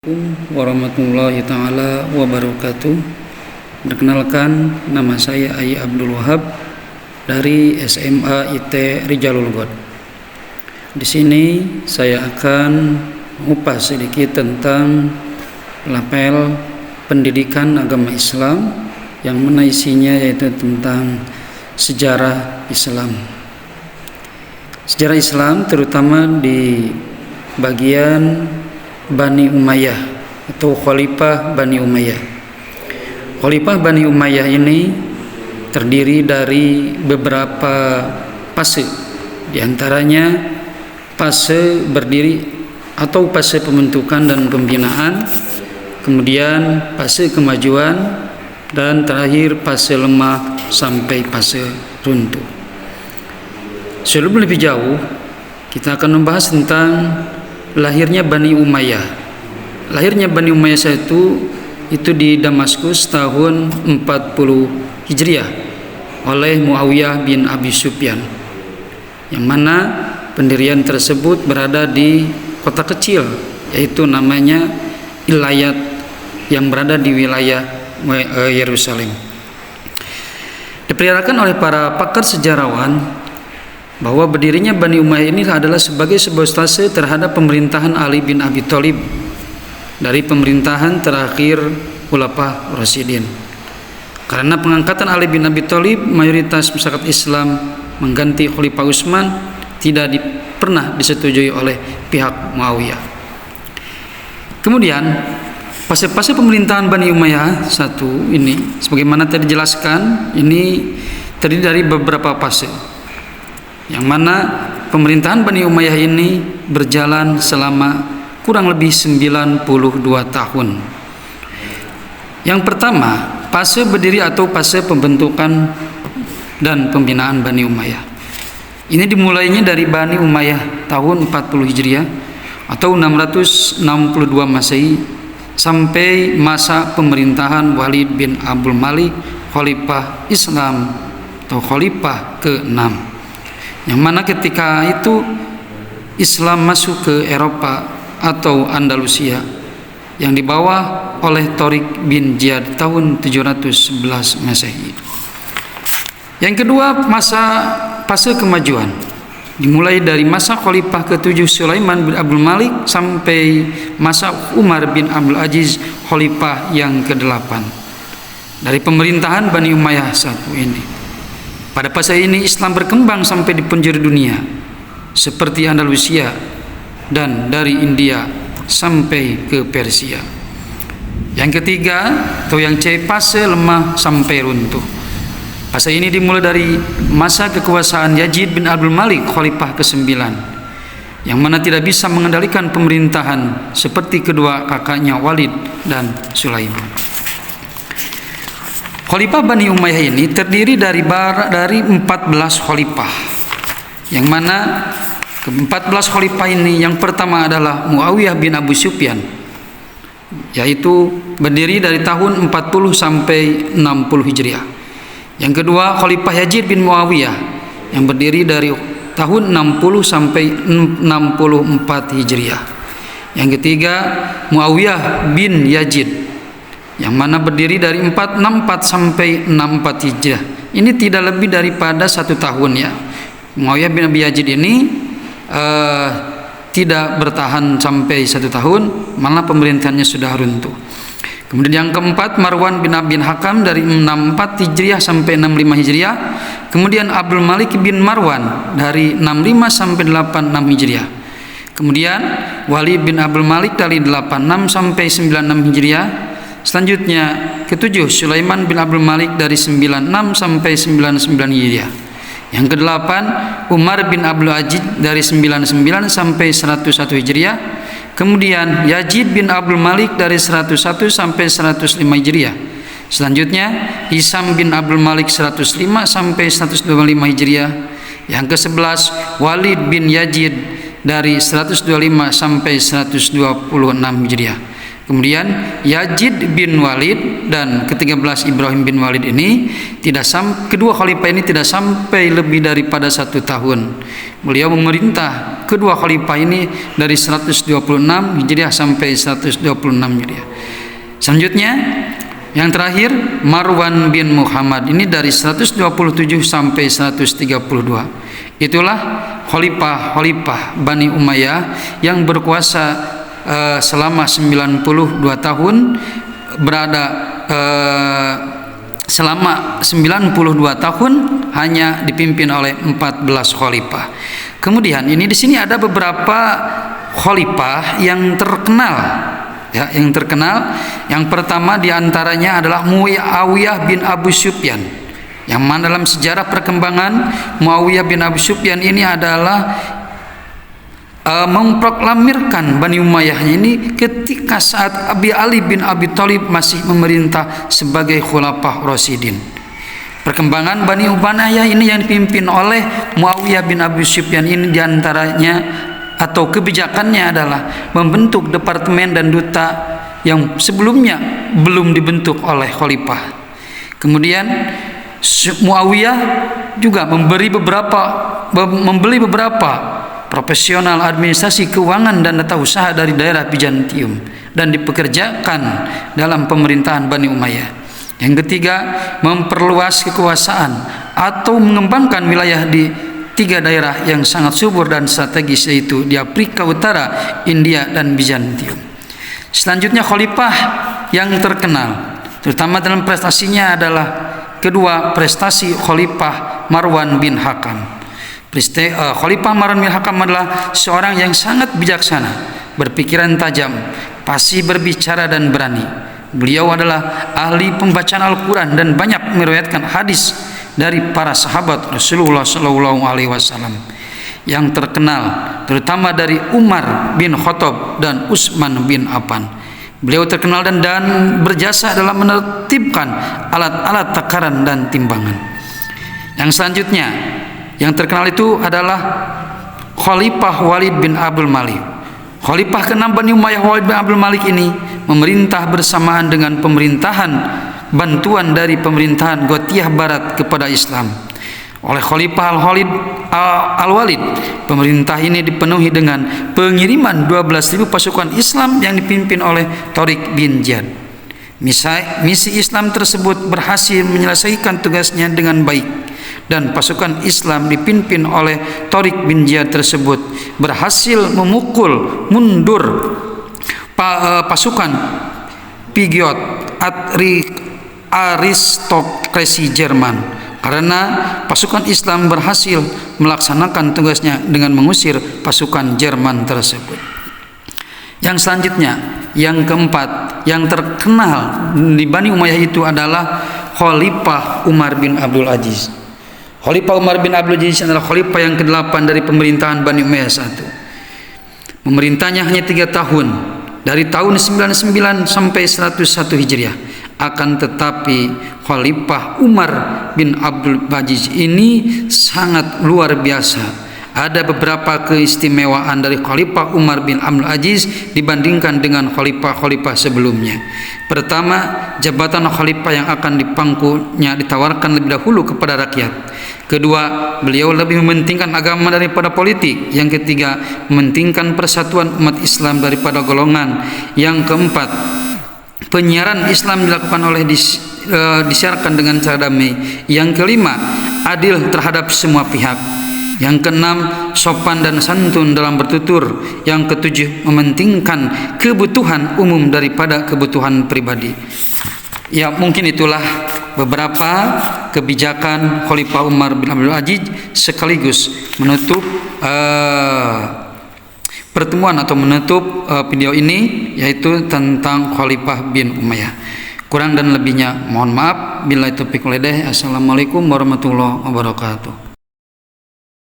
Assalamualaikum warahmatullahi taala wabarakatuh. Perkenalkan, nama saya Ai Abdul Wahab dari SMA IT Rijalul God. Di sini saya akan mengupas sedikit tentang lapel pendidikan agama Islam, yang mana isinya yaitu tentang sejarah Islam. Sejarah Islam terutama di bagian Bani Umayyah atau Khalifah Bani Umayyah. Khalifah Bani Umayyah ini terdiri dari beberapa fase. Di antaranya fase berdiri atau fase pembentukan dan pembinaan, kemudian fase kemajuan, dan terakhir fase lemah sampai fase runtuh. Sebelum lebih jauh, kita akan membahas tentang lahirnya Bani Umayyah. Lahirnya Bani Umayyah itu di Damaskus tahun 40 Hijriah oleh Muawiyah bin Abi Sufyan, yang mana pendirian tersebut berada di kota kecil, yaitu namanya Ilayat, yang berada di wilayah Yerusalem. Diperkirakan oleh para pakar sejarawan bahwa berdirinya Bani Umayyah ini adalah sebagai sebuah stase terhadap pemerintahan Ali bin Abi Thalib dari pemerintahan terakhir Khulafaur Rasyidin. Karena pengangkatan Ali bin Abi Thalib, mayoritas masyarakat Islam mengganti Khalifah Utsman tidak pernah disetujui oleh pihak Muawiyah. Kemudian fase-fase pemerintahan Bani Umayyah ini, sebagaimana tadi dijelaskan, ini terdiri dari beberapa fase, yang mana pemerintahan Bani Umayyah ini berjalan selama kurang lebih 92 tahun. Yang pertama, fase berdiri atau fase pembentukan dan pembinaan Bani Umayyah. Ini dimulainya dari Bani Umayyah tahun 40 Hijriah atau 662 Masehi sampai masa pemerintahan Walid bin Abdul Malik, Khalifah Islam atau Khalifah ke-6. Yang mana ketika itu Islam masuk ke Eropa atau Andalusia yang dibawa oleh Tariq bin Ziyad tahun 711 Masehi. Yang kedua, fase kemajuan dimulai dari masa Khalifah ke-7 Sulaiman bin Abdul Malik sampai masa Umar bin Abdul Aziz, Khalifah yang ke-8 dari pemerintahan Bani Umayyah ini. Pada fase ini Islam berkembang sampai di penjuru dunia seperti Andalusia dan dari India sampai ke Persia. Yang ketiga atau yang C, fase lemah sampai runtuh. Fase ini dimulai dari masa kekuasaan Yazid bin Abdul Malik, Khalifah ke-9, yang mana tidak bisa mengendalikan pemerintahan seperti kedua kakaknya Walid dan Sulaiman. Khalifah Bani Umayyah ini terdiri dari 14 khalifah, yang mana ke-14 khalifah ini yang pertama adalah Muawiyah bin Abu Sufyan, yaitu berdiri dari tahun 40 sampai 60 Hijriah. Yang kedua, Khalifah Yazid bin Muawiyah yang berdiri dari tahun 60 sampai 64 Hijriah. Yang ketiga, Muawiyah bin Yazid, yang mana berdiri dari 464 sampai 64 Hijriah. Ini tidak lebih daripada 1 tahun ya. Muawiyah bin Abi Yazid ini tidak bertahan sampai 1 tahun, malah pemerintahannya sudah runtuh. Kemudian yang keempat, Marwan bin Abi Hakam dari 64 Hijriah sampai 65 Hijriah. Kemudian Abdul Malik bin Marwan dari 65 sampai 86 Hijriah. Kemudian Walid bin Abdul Malik dari 86 sampai 96 Hijriah. Selanjutnya ke-7, Sulaiman bin Abdul Malik dari 96 sampai 99 Hijriah. Yang ke-8, Umar bin Abdul Aziz dari 99 sampai 101 Hijriah. Kemudian Yazid bin Abdul Malik dari 101 sampai 105 Hijriah. Selanjutnya Hisam bin Abdul Malik 105 sampai 125 Hijriah. Yang ke-11, Walid bin Yazid dari 125 sampai 126 Hijriah. Kemudian Yazid bin Walid dan ke-13 Ibrahim bin Walid ini kedua khalifah ini tidak sampai lebih daripada 1 tahun. Beliau memerintah kedua khalifah ini dari 126 Hijriah sampai 126 Hijriah. Selanjutnya yang terakhir Marwan bin Muhammad ini dari 127 sampai 132. Itulah khalifah Bani Umayyah yang berkuasa selama 92 tahun, berada selama 92 tahun hanya dipimpin oleh 14 khalifah. Kemudian ini di sini ada beberapa khalifah yang terkenal, ya, yang terkenal. Yang pertama diantaranya adalah Muawiyah bin Abu Sufyan, yang mana dalam sejarah perkembangan Muawiyah bin Abu Sufyan ini adalah memproklamirkan Bani Umayyah ini ketika saat Ali bin Abi Thalib masih memerintah sebagai Khulafaur Rasyidin. Perkembangan Bani Umayyah ini yang dipimpin oleh Muawiyah bin Abi Sufyan ini diantaranya atau kebijakannya adalah membentuk departemen dan duta yang sebelumnya belum dibentuk oleh khalifah. Kemudian Muawiyah juga membeli beberapa profesional administrasi keuangan dan tata usaha dari daerah Bizantium dan dipekerjakan dalam pemerintahan Bani Umayyah. Yang ketiga, memperluas kekuasaan atau mengembangkan wilayah di 3 daerah yang sangat subur dan strategis, yaitu di Afrika Utara, India, dan Bizantium. Selanjutnya khalifah yang terkenal terutama dalam prestasinya adalah kedua prestasi khalifah Marwan bin Hakam. Khalifah Marwan bin Hakam adalah seorang yang sangat bijaksana, berpikiran tajam, fasih berbicara dan berani. Beliau adalah ahli pembacaan Al-Quran dan banyak meriwayatkan hadis dari para sahabat Rasulullah SAW yang terkenal, terutama dari Umar bin Khattab dan Utsman bin Affan. Beliau terkenal dan berjasa dalam menertibkan alat-alat takaran dan timbangan. Yang selanjutnya yang terkenal itu adalah Khalifah Walid bin Abdul Malik. Khalifah ke-6 Bani Umayyah Walid bin Abdul Malik ini memerintah bersamaan dengan pemerintahan bantuan dari pemerintahan Gotiyah Barat kepada Islam oleh Khalifah Al-Walid. Pemerintah ini dipenuhi dengan pengiriman 12.000 pasukan Islam yang dipimpin oleh Tariq bin Ziyad. Misi Islam tersebut berhasil menyelesaikan tugasnya dengan baik, dan pasukan Islam dipimpin oleh Tariq bin Ziyad tersebut berhasil memukul mundur pasukan Pigiot aristokrasi Jerman, karena pasukan Islam berhasil melaksanakan tugasnya dengan mengusir pasukan Jerman tersebut. Yang selanjutnya, yang keempat yang terkenal di Bani Umayyah itu adalah Khalifah Umar bin Abdul Aziz. Khalifah Umar bin Abdul Aziz adalah khalifah yang ke-8 dari pemerintahan Bani Umayyah I. Memerintahnya hanya 3 tahun, dari tahun 99 sampai 101 Hijriah. Akan tetapi Khalifah Umar bin Abdul Aziz ini sangat luar biasa. Ada beberapa keistimewaan dari Khalifah Umar bin Abdul Aziz dibandingkan dengan khalifah-khalifah sebelumnya. Pertama, jabatan khalifah yang akan dipangkunya ditawarkan lebih dahulu kepada rakyat. Kedua, beliau lebih mementingkan agama daripada politik. Yang ketiga, mementingkan persatuan umat Islam daripada golongan. Yang keempat, penyiaran Islam dilakukan oleh disiarkan dengan cara damai. Yang kelima, adil terhadap semua pihak. Yang keenam, sopan dan santun dalam bertutur. Yang ketujuh, mementingkan kebutuhan umum daripada kebutuhan pribadi. Ya, mungkin itulah beberapa kebijakan Khalifah Umar bin Abdul Aziz sekaligus menutup pertemuan atau menutup video ini, yaitu tentang Khalifah bin Umayyah. Kurang dan lebihnya mohon maaf. Billahi taufiq wal hidayah. Assalamualaikum warahmatullahi wabarakatuh.